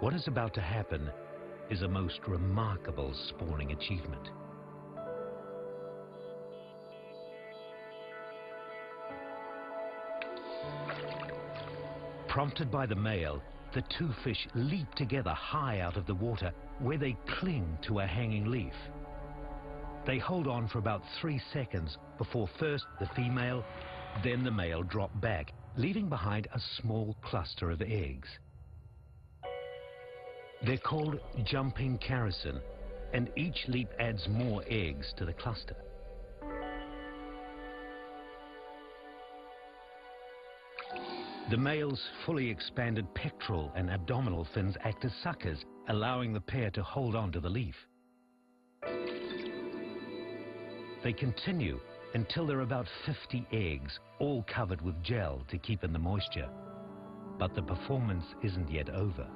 What is about to happen is a most remarkable spawning achievement. Prompted by the male, the two fish leap together high out of the water, where they cling to a hanging leaf. They hold on for about 3 seconds before first the female, then the male drop back, leaving behind a small cluster of eggs. They're called jumping characin, and each leap adds more eggs to the cluster. The male's fully expanded pectoral and abdominal fins act as suckers, allowing the pair to hold on to the leaf. They continue until there are about 50 eggs, all covered with gel to keep in the moisture. But the performance isn't yet over.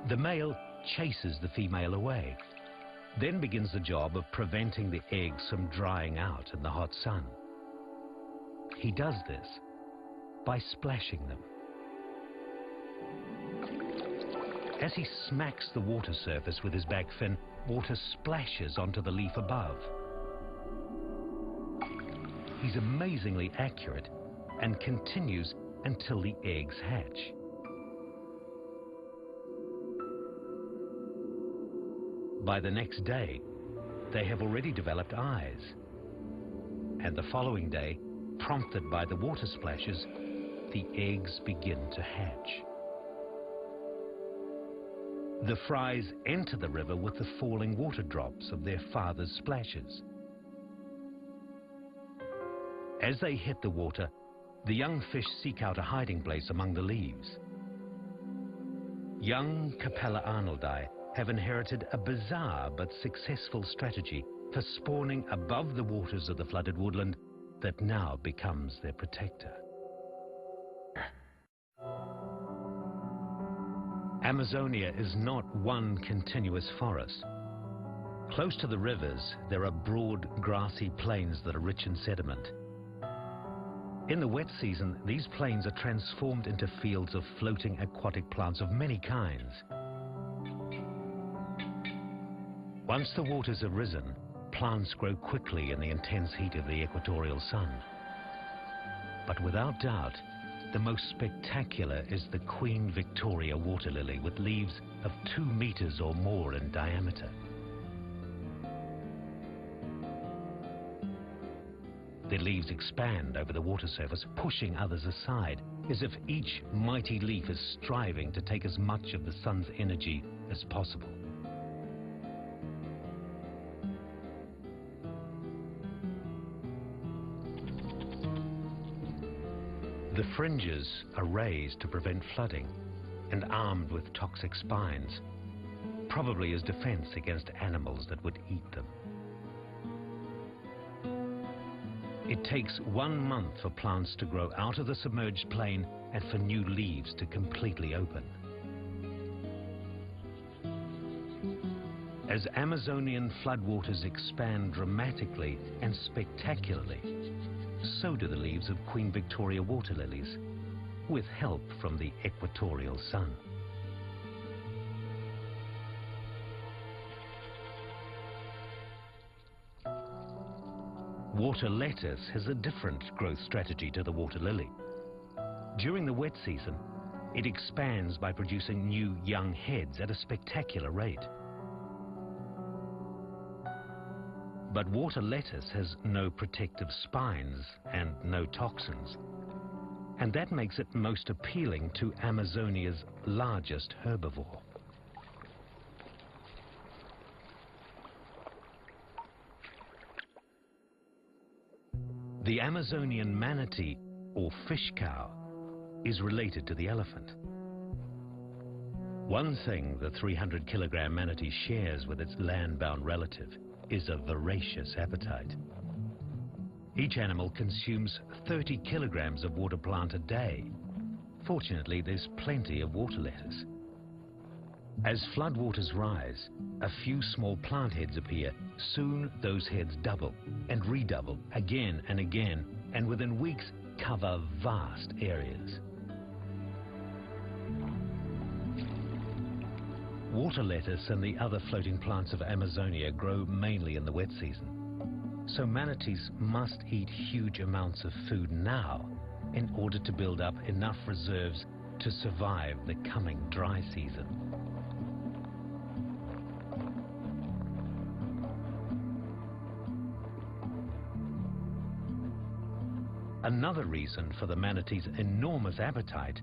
The male chases the female away, then begins the job of preventing the eggs from drying out in the hot sun. He does this by splashing them. As he smacks the water surface with his back fin, water splashes onto the leaf above. He's amazingly accurate and continues until the eggs hatch. By the next day, they have already developed eyes. And the following day, prompted by the water splashes, the eggs begin to hatch. The fries enter the river with the falling water drops of their father's splashes. As they hit the water, the young fish seek out a hiding place among the leaves. Young Capella arnoldi have inherited a bizarre but successful strategy for spawning above the waters of the flooded woodland that now becomes their protector. Amazonia is not one continuous forest. Close to the rivers, there are broad, grassy plains that are rich in sediment. In the wet season, these plains are transformed into fields of floating aquatic plants of many kinds. Once the waters have risen, plants grow quickly in the intense heat of the equatorial sun. But without doubt, the most spectacular is the Queen Victoria water lily with leaves of 2 meters or more in diameter. The leaves expand over the water surface, pushing others aside, as if each mighty leaf is striving to take as much of the sun's energy as possible. The fringes are raised to prevent flooding and armed with toxic spines, probably as defense against animals that would eat them. It takes 1 month for plants to grow out of the submerged plain and for new leaves to completely open. As Amazonian floodwaters expand dramatically and spectacularly, so do the leaves of Queen Victoria water lilies, with help from the equatorial sun. Water lettuce has a different growth strategy to the water lily. During the wet season, it expands by producing new young heads at a spectacular rate. But water lettuce has no protective spines and no toxins, and that makes it most appealing to Amazonia's largest herbivore. The Amazonian manatee, or fish cow, is related to the elephant. One thing the 300-kilogram manatee shares with its land-bound relative is a voracious appetite. Each animal consumes 30 kilograms of water plant a day. Fortunately, there's plenty of water lettuce. As floodwaters rise, a few small plant heads appear. Soon, those heads double and redouble again and again, and within weeks, cover vast areas. Water lettuce and the other floating plants of Amazonia grow mainly in the wet season. So manatees must eat huge amounts of food now in order to build up enough reserves to survive the coming dry season. Another reason for the manatee's enormous appetite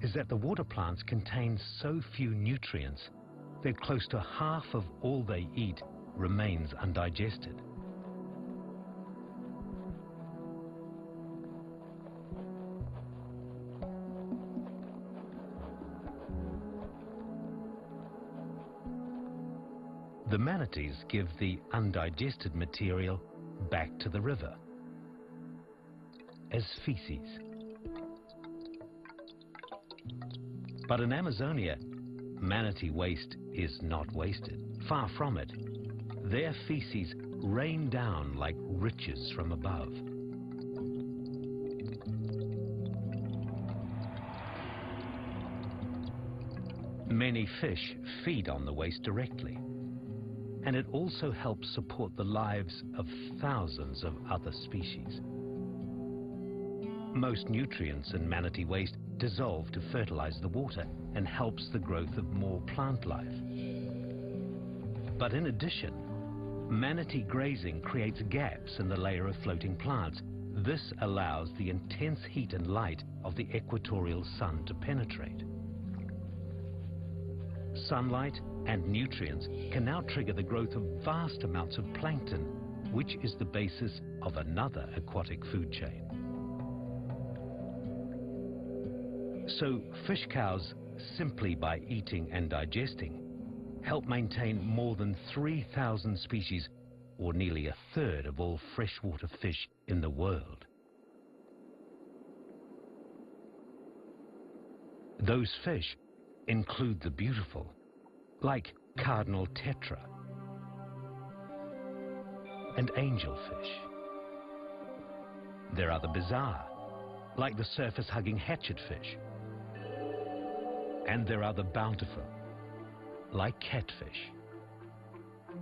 is that the water plants contain so few nutrients that close to half of all they eat remains undigested. The manatees give the undigested material back to the river as feces. But in Amazonia, manatee waste is not wasted. Far from it. Their feces rain down like riches from above. Many fish feed on the waste directly, and it also helps support the lives of thousands of other species. Most nutrients in manatee waste dissolve to fertilize the water and helps the growth of more plant life. But in addition, manatee grazing creates gaps in the layer of floating plants. This allows the intense heat and light of the equatorial sun to penetrate. Sunlight and nutrients can now trigger the growth of vast amounts of plankton, which is the basis of another aquatic food chain. So fish cows, simply by eating and digesting, help maintain more than 3,000 species, or nearly a third of all freshwater fish in the world. Those fish include the beautiful, like cardinal tetra and angelfish. There are the bizarre, like the surface-hugging hatchetfish. And there are the bountiful, like catfish.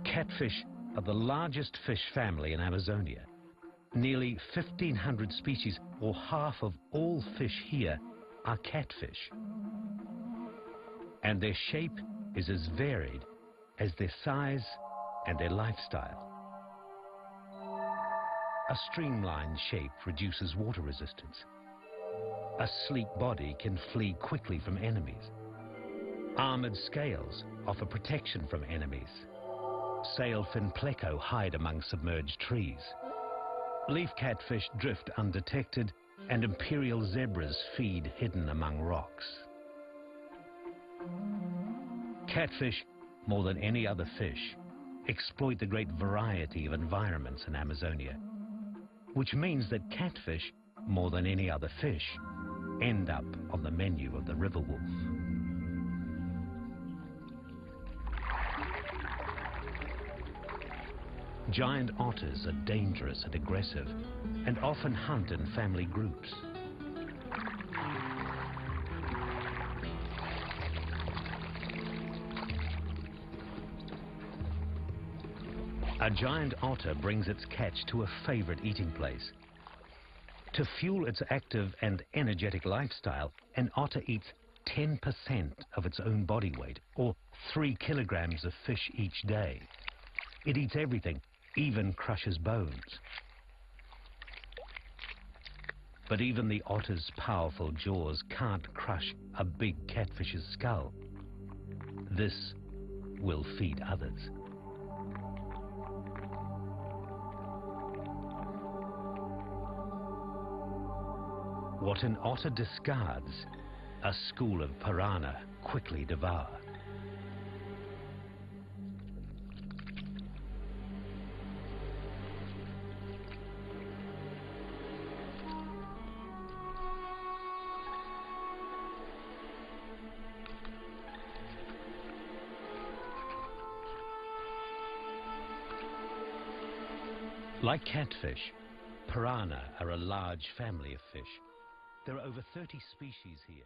Catfish are the largest fish family in Amazonia. Nearly 1,500 species, or half of all fish here, are catfish. And their shape is as varied as their size and their lifestyle. A streamlined shape reduces water resistance. A sleek body can flee quickly from enemies. Armored scales offer protection from enemies. Sailfin pleco hide among submerged trees. Leaf catfish drift undetected, and imperial zebras feed hidden among rocks. Catfish, more than any other fish, exploit the great variety of environments in Amazonia, which means that catfish, more than any other fish, end up on the menu of the river wolf. Giant otters are dangerous and aggressive and often hunt in family groups. A giant otter brings its catch to a favorite eating place. To fuel its active and energetic lifestyle, an otter eats 10% of its own body weight, or 3 kilograms of fish each day. It eats everything, even crushes bones. But even the otter's powerful jaws can't crush a big catfish's skull. This will feed others. What an otter discards, a school of piranha quickly devour. Like catfish, piranha are a large family of fish. There are over 30 species here.